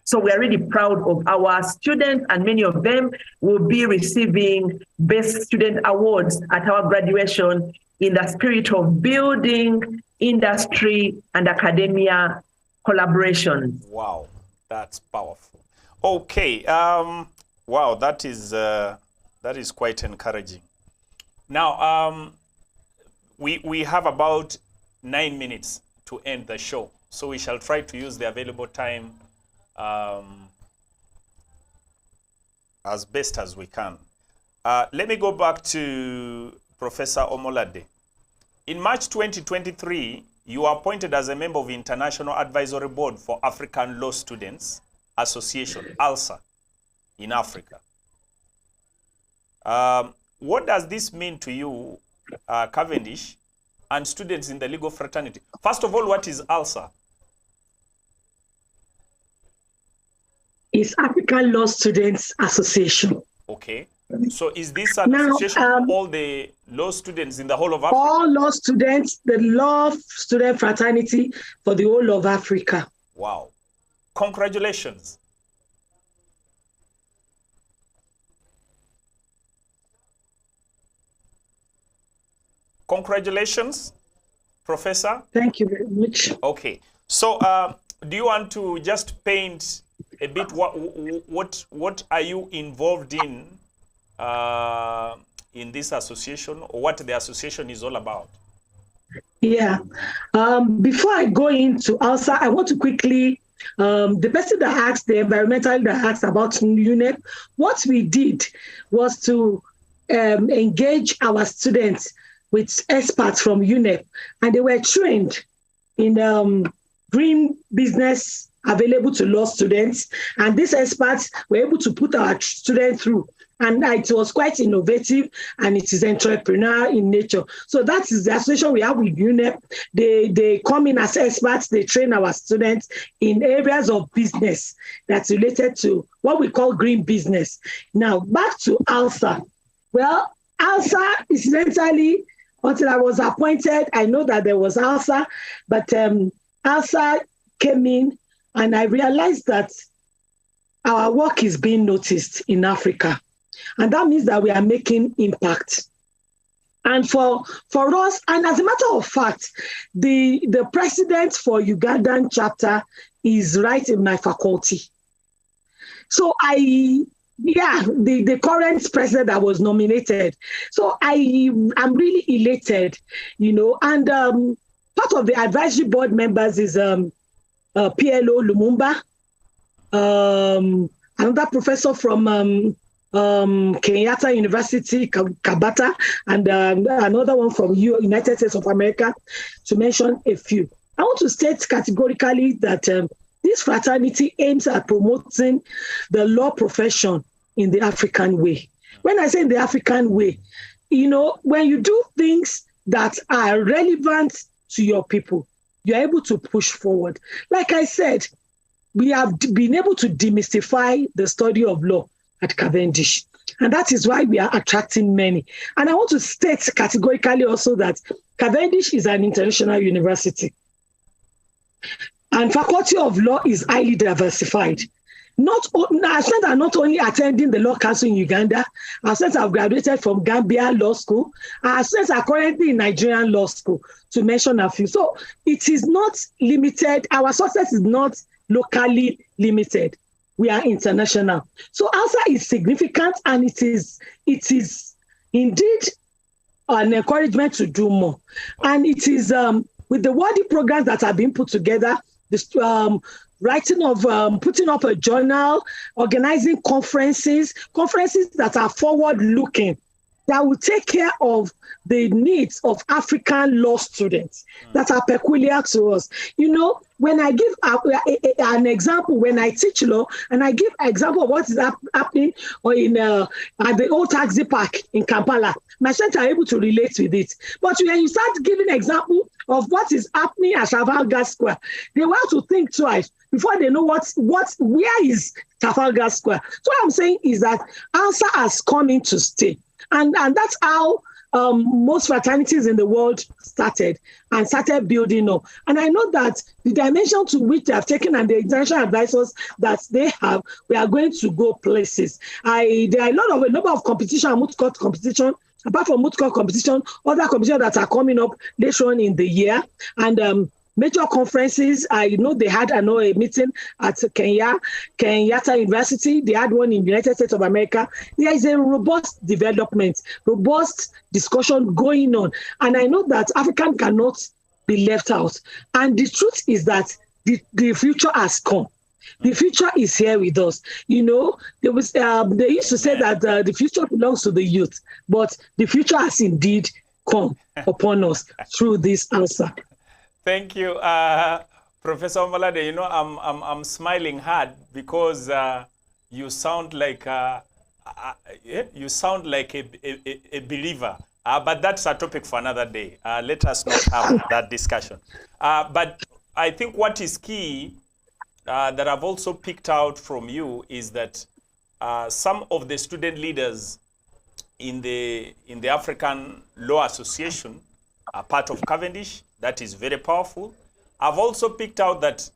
Speaker 2: So we are really proud of our students, and many of them will be receiving Best Student Awards at our graduation in the spirit of building industry and academia collaboration.
Speaker 1: Wow, that's powerful. Okay, wow, that is quite encouraging. Now, we have about 9 minutes to end the show, so we shall try to use the available time as best as we can. Let me go back to Professor Omolade. In March 2023, you were appointed as a member of the International Advisory Board for African Law Students Association, ALSA, in Africa. What does this mean to you, Cavendish, and students in the legal fraternity? First of all, what is ALSA?
Speaker 3: It's African Law Students Association.
Speaker 1: Okay. So is this an association for all the law students in the whole of Africa?
Speaker 3: All law students, the law student fraternity for the whole of Africa.
Speaker 1: Wow. Congratulations. Congratulations, Professor.
Speaker 3: Thank you very much.
Speaker 1: Okay. So do you want to just paint a bit what are you involved in this association, or what the association is all about?
Speaker 3: Yeah. Before I go into ALSA, I want to quickly, the person that asked, the environmental that asked about UNEP, what we did was to engage our students with experts from UNEP, and they were trained in green business available to law students, and these experts were able to put our students through. And it was quite innovative, and it is entrepreneurial in nature. So that is the association we have with UNEP. They come in as experts, they train our students in areas of business that's related to what we call green business. Now, back to ALSA. Well, ALSA, incidentally, until I was appointed, I know that there was ALSA, but ALSA came in, and I realized that our work is being noticed in Africa. And that means that we are making impact. And for us, and as a matter of fact, the president for Ugandan chapter is right in my faculty. So the current president that was nominated. So I'm really elated, you know, and part of the advisory board members is PLO Lumumba, another professor from Kenyatta University, Kabata, and another one from United States of America, to mention a few. I want to state categorically that this fraternity aims at promoting the law profession in the African way. When I say in the African way, you know, when you do things that are relevant to your people, you're able to push forward. Like I said, we have been able to demystify the study of law at Cavendish. And that is why we are attracting many. And I want to state categorically also that Cavendish is an international university. And Faculty of Law is highly diversified. Our students are not only attending the Law Council in Uganda, our students have graduated from Gambia Law School, our students are currently in Nigerian Law School, to mention a few. So it is not limited, our success is not locally limited. We are international. So ALSA is significant, and it is indeed an encouragement to do more. And it is with the worthy programs that have been put together, this writing of putting up a journal, organizing conferences that are forward-looking, that will take care of the needs of African law students that are peculiar to us. You know, when I give an example, when I teach law, and I give an example of what is happening at the old taxi park in Kampala, my students are able to relate with it. But when you start giving an example of what is happening at Trafalgar Square, they will have to think twice before they know where is Trafalgar Square. So what I'm saying is that ALSA has come in to stay. And that's how most fraternities in the world started building up. And I know that the dimension to which they have taken and the international advisors that they have, we are going to go places. There are a number of competition, moot court competition. Apart from moot court competition, other competitions that are coming up later on in the year. And major conferences, I know they had a meeting at Kenyatta University. They had one in the United States of America. There is a robust development, robust discussion going on. And I know that Africa cannot be left out. And the truth is that the future has come. The future is here with us. You know, they used to say that the future belongs to the youth, but the future has indeed come upon us through this answer.
Speaker 1: Thank you, Professor Omolade. You know, I'm smiling hard because you sound like a believer. But that's a topic for another day. Let us not have that discussion. But I think what is key that I've also picked out from you is that some of the student leaders in the African Law Association are part of Cavendish. That is very powerful. I've also picked out that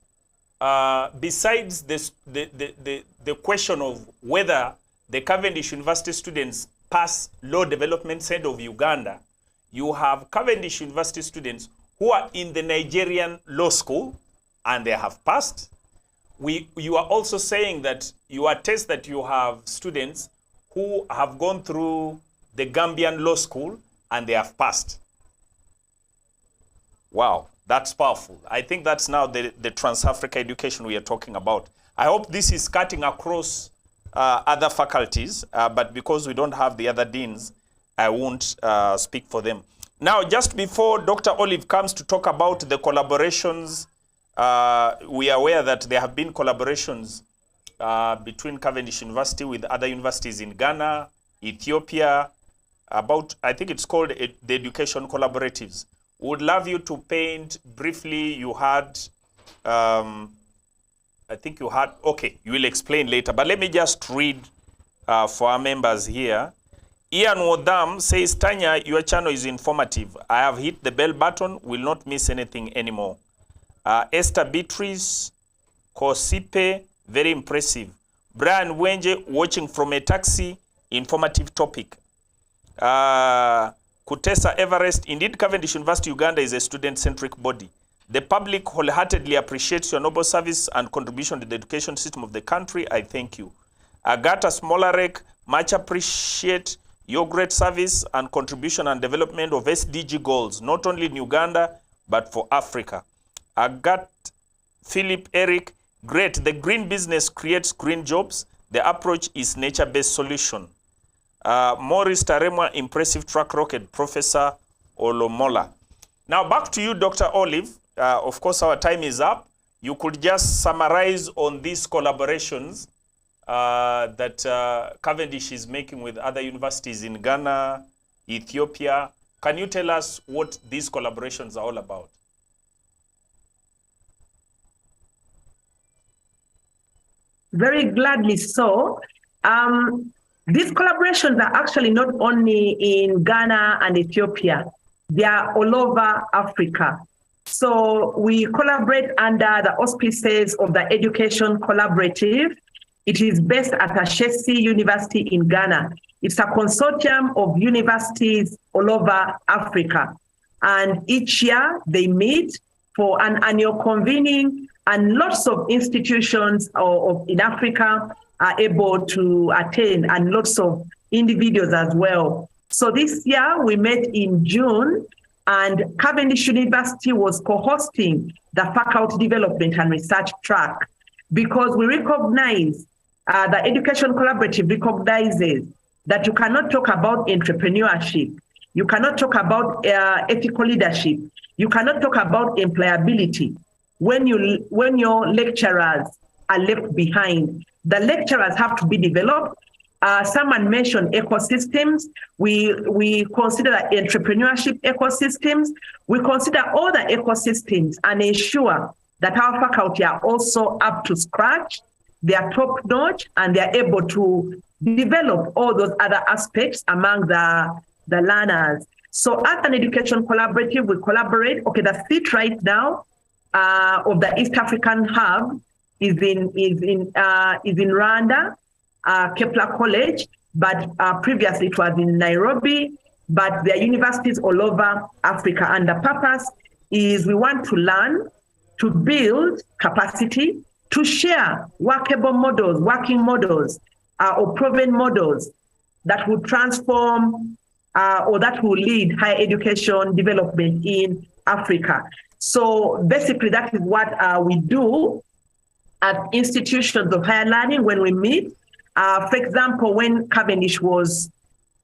Speaker 1: besides this, the question of whether the Cavendish University students pass Law Development Center of Uganda, you have Cavendish University students who are in the Nigerian law school and they have passed. You are also saying that you attest that you have students who have gone through the Gambian law school and they have passed. Wow, that's powerful. I think that's now the Trans-Africa education we are talking about. I hope this is cutting across other faculties, but because we don't have the other deans, I won't speak for them. Now, just before Dr. Olive comes to talk about the collaborations, we are aware that there have been collaborations between Cavendish University with other universities in Ghana, Ethiopia, I think it's called the Education Collaboratives. Would love you to paint briefly. You had, I think you had, okay, you will explain later, but let me just read for our members here. Ian Wodam says, Tanya, your channel is informative. I have hit the bell button, will not miss anything anymore. Esther Beatrice, Kosipe, very impressive. Brian Wenje, watching from a taxi, informative topic. Kutesa Everest, indeed Cavendish University Uganda is a student-centric body. The public wholeheartedly appreciates your noble service and contribution to the education system of the country. I thank you. Agata Smolarek, much appreciate your great service and contribution and development of SDG goals, not only in Uganda, but for Africa. Agat Philip Eric, great. The green business creates green jobs. The approach is nature-based solution. Maurice Taremwa, impressive track record, Professor Olomola. Now back to you, Dr. Olive. Of course, our time is up. You could just summarize on these collaborations that Cavendish is making with other universities in Ghana, Ethiopia. Can you tell us what these collaborations are all about?
Speaker 2: Very gladly so. These collaborations are actually not only in Ghana and Ethiopia, they are all over Africa. So we collaborate under the auspices of the Education Collaborative. It is based at Ashesi University in Ghana. It's a consortium of universities all over Africa. And each year they meet for an annual convening And lots of institutions in Africa are able to attend, and lots of individuals as well. So this year we met in June, and Cavendish University was co-hosting the faculty development and research track, because we recognize, the Education Collaborative recognizes that you cannot talk about entrepreneurship, you cannot talk about ethical leadership, you cannot talk about employability when your lecturers are left behind. The lecturers have to be developed. Someone mentioned ecosystems. We consider entrepreneurship ecosystems. We consider all the ecosystems and ensure that our faculty are also up to scratch, they are top-notch, and they are able to develop all those other aspects among the learners. So as an education collaborative, we collaborate. Okay, the seat right now of the East African Hub is in Rwanda, Kepler College, but previously it was in Nairobi, but there are universities all over Africa. And the purpose is we want to learn, to build capacity, to share workable models, working models, or proven models that will transform or that will lead higher education development in Africa. So basically that is what we do at institutions of higher learning when we meet. For example, when Cavendish was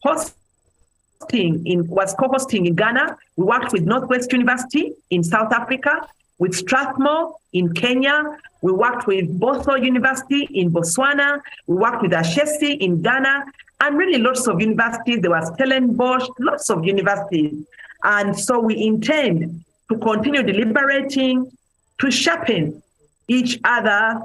Speaker 2: co-hosting in Ghana, we worked with Northwest University in South Africa, with Strathmore in Kenya, we worked with Boston University in Botswana, we worked with Ashesi in Ghana, and really lots of universities. There was Stellenbosch, lots of universities. And so we intend to continue deliberating, to sharpen each other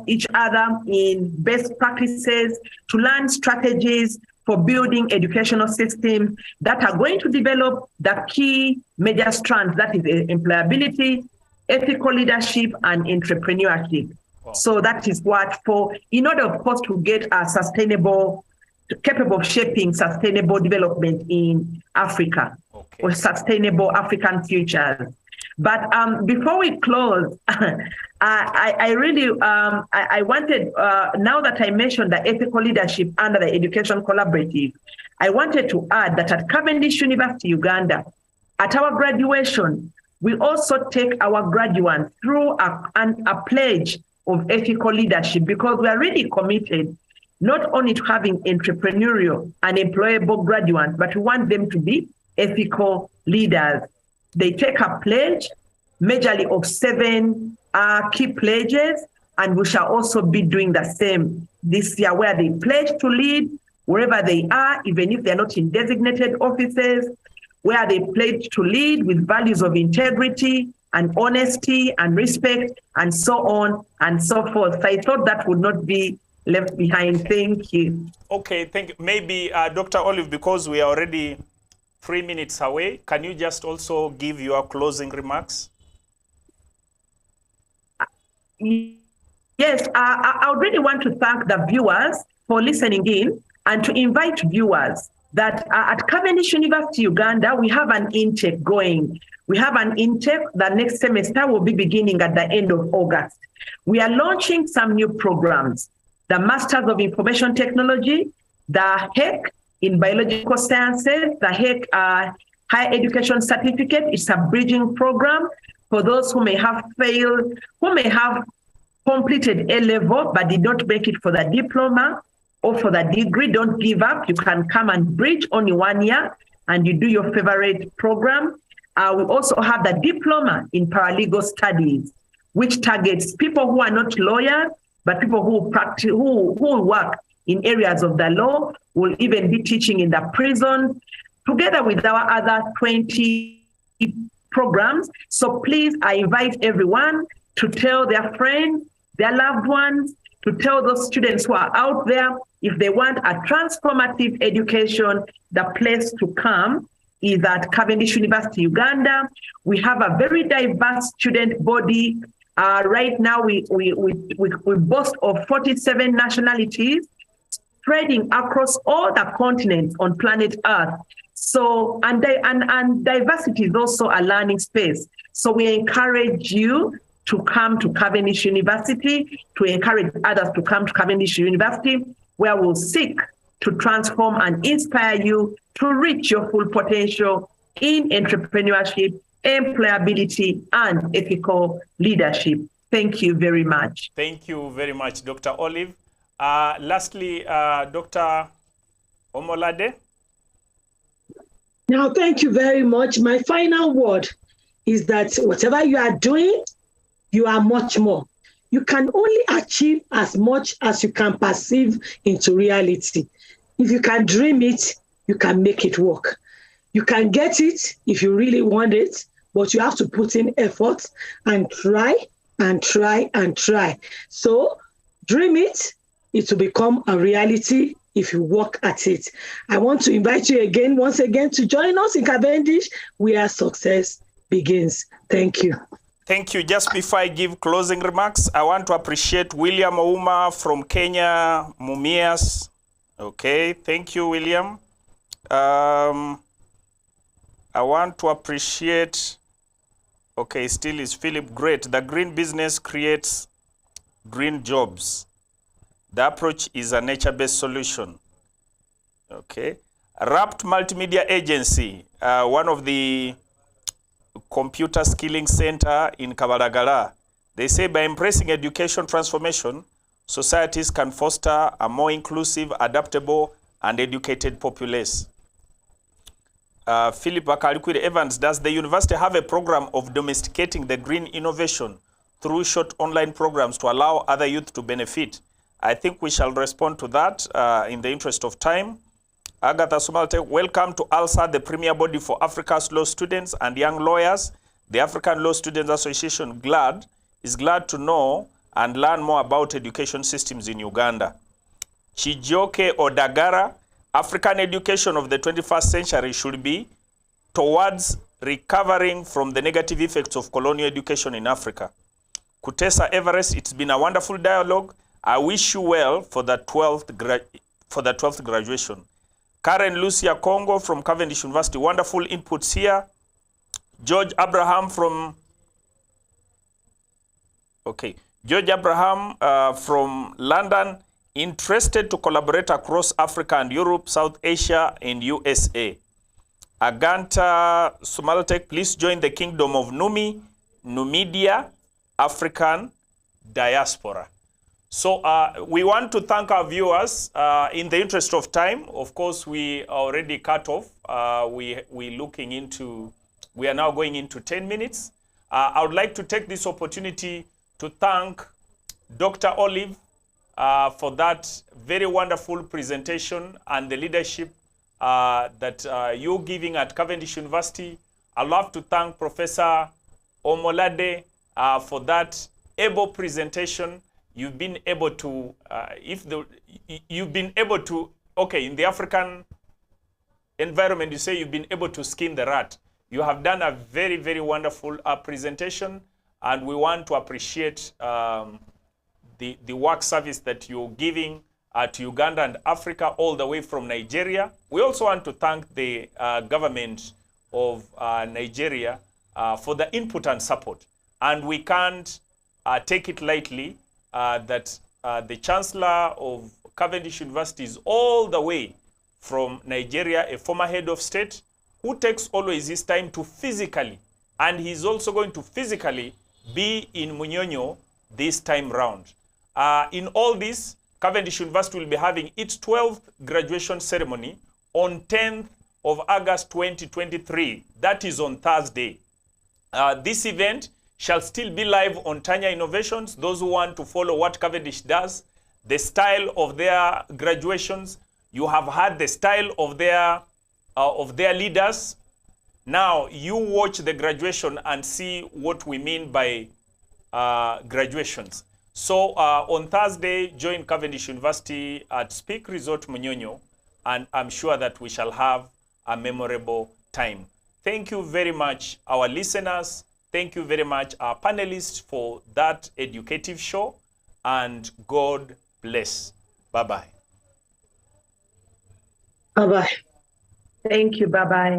Speaker 2: in best practices, to learn strategies for building educational systems that are going to develop the key major strands, that is employability, ethical leadership, and entrepreneurship. Wow. So that is what in order, of course, to get a capable of shaping sustainable development in Africa, okay, or sustainable African futures. But before we close, I really wanted, now that I mentioned the ethical leadership under the Education Collaborative, I wanted to add that at Cavendish University, Uganda, at our graduation, we also take our graduates through a pledge of ethical leadership, because we are really committed not only to having entrepreneurial and employable graduates, but we want them to be ethical leaders. They take a pledge, majorly of 7 key pledges, and we shall also be doing the same this year, where they pledge to lead wherever they are, even if they're not in designated offices, where they pledge to lead with values of integrity and honesty and respect, and so on and so forth. So I thought that would not be left behind. Thank you. Okay, thank you. Maybe Dr. Olive, because we are already 3 minutes away, can you just also give your closing remarks? Yes, I really want to thank the viewers for listening in, and to invite viewers that at Cavendish University, Uganda, we have an intake going. We have an intake. The next semester will be beginning at the end of August. We are launching some new programs: the Masters of Information Technology, the HEC in Biological Sciences, the HEC Higher Education Certificate. It's a bridging program for those who may have failed, who may have completed A-level but did not make it for the diploma or for the degree. Don't give up. You can come and bridge only 1 year, and you do your favorite program. We also have the diploma in paralegal studies, which targets people who are not lawyers, but people who practice, who work in areas of the law, will even be teaching in the prisons, together with our other 20 programs. So please, I invite everyone to tell their friends, their loved ones, to tell those students who are out there, if they want a transformative education, the place to come is at Cavendish University, Uganda. We have a very diverse student body. Right now, we boast of 47 nationalities spreading across all the continents on planet Earth. So, and diversity is also a learning space. So we encourage you to come to Cavendish University, to encourage others to come to Cavendish University, where we'll seek to transform and inspire you to reach your full potential in entrepreneurship, employability, and ethical leadership. Thank you very much.
Speaker 1: Thank you very much, Dr. Olive. Lastly, Dr. Omolade.
Speaker 3: Now, thank you very much. My final word is that whatever you are doing, you are much more. You can only achieve as much as you can perceive into reality. If you can dream it, you can make it work. You can get it if you really want it, but you have to put in effort and try and try and try. So dream it, it will become a reality if you work at it. I want to invite you again, once again, to join us in Cavendish, where success begins. Thank you.
Speaker 1: Thank you. Just before I give closing remarks, I want to appreciate William Ouma from Kenya, Mumias. Okay, thank you, William. I want to appreciate, okay, still is Philip, great. The green business creates green jobs. The approach is a nature-based solution. Okay. Rapt Multimedia Agency, one of the computer skilling center in Kabalagala. They say by embracing education transformation, societies can foster a more inclusive, adaptable, and educated populace. Philip Akalikwiri Evans, does the university have a program of domesticating the green innovation through short online programs to allow other youth to benefit? I think we shall respond to that in the interest of time. Agatha Sumalte, welcome to ALSA, the premier body for Africa's law students and young lawyers. The African Law Students Association is glad to know and learn more about education systems in Uganda. Chijioke Odagara, African education of the 21st century should be towards recovering from the negative effects of colonial education in Africa. Kutesa Everest, it's been a wonderful dialogue. I wish you well for the 12th graduation. Karen Lucia Congo from Cavendish University, wonderful inputs here. George Abraham from London, interested to collaborate across Africa and Europe, South Asia, and USA. Aganta Sumaltek, please join the Kingdom of Numidia, African Diaspora. So we want to thank our viewers. In the interest of time, of course, we are already cut off. We are now going into 10 minutes. I would like to take this opportunity to thank Dr. Olive for that very wonderful presentation and the leadership that you're giving at Cavendish University. I'd love to thank Professor Omolade for that able presentation. You've been able to, okay, in the African environment, you say you've been able to skin the rat. You have done a very, very wonderful presentation, and we want to appreciate the work service that you're giving to Uganda and Africa, all the way from Nigeria. We also want to thank the government of Nigeria for the input and support. And we can't take it lightly that the Chancellor of Cavendish University is all the way from Nigeria, a former head of state, who takes always his time to physically, and he's also going to physically be in Munyonyo this time round. In all this, Cavendish University will be having its 12th graduation ceremony on 10th of August 2023. That is on Thursday. This event shall still be live on Tanya Innovations. Those who want to follow what Cavendish does, the style of their graduations, you have had the style of their leaders. Now you watch the graduation and see what we mean by graduations. So on Thursday, join Cavendish University at Speak Resort Munyonyo, and I'm sure that we shall have a memorable time. Thank you very much, our listeners. Thank you very much, our panelists, for that educative show, and God bless. Bye-bye.
Speaker 3: Bye-bye.
Speaker 2: Thank you. Bye-bye.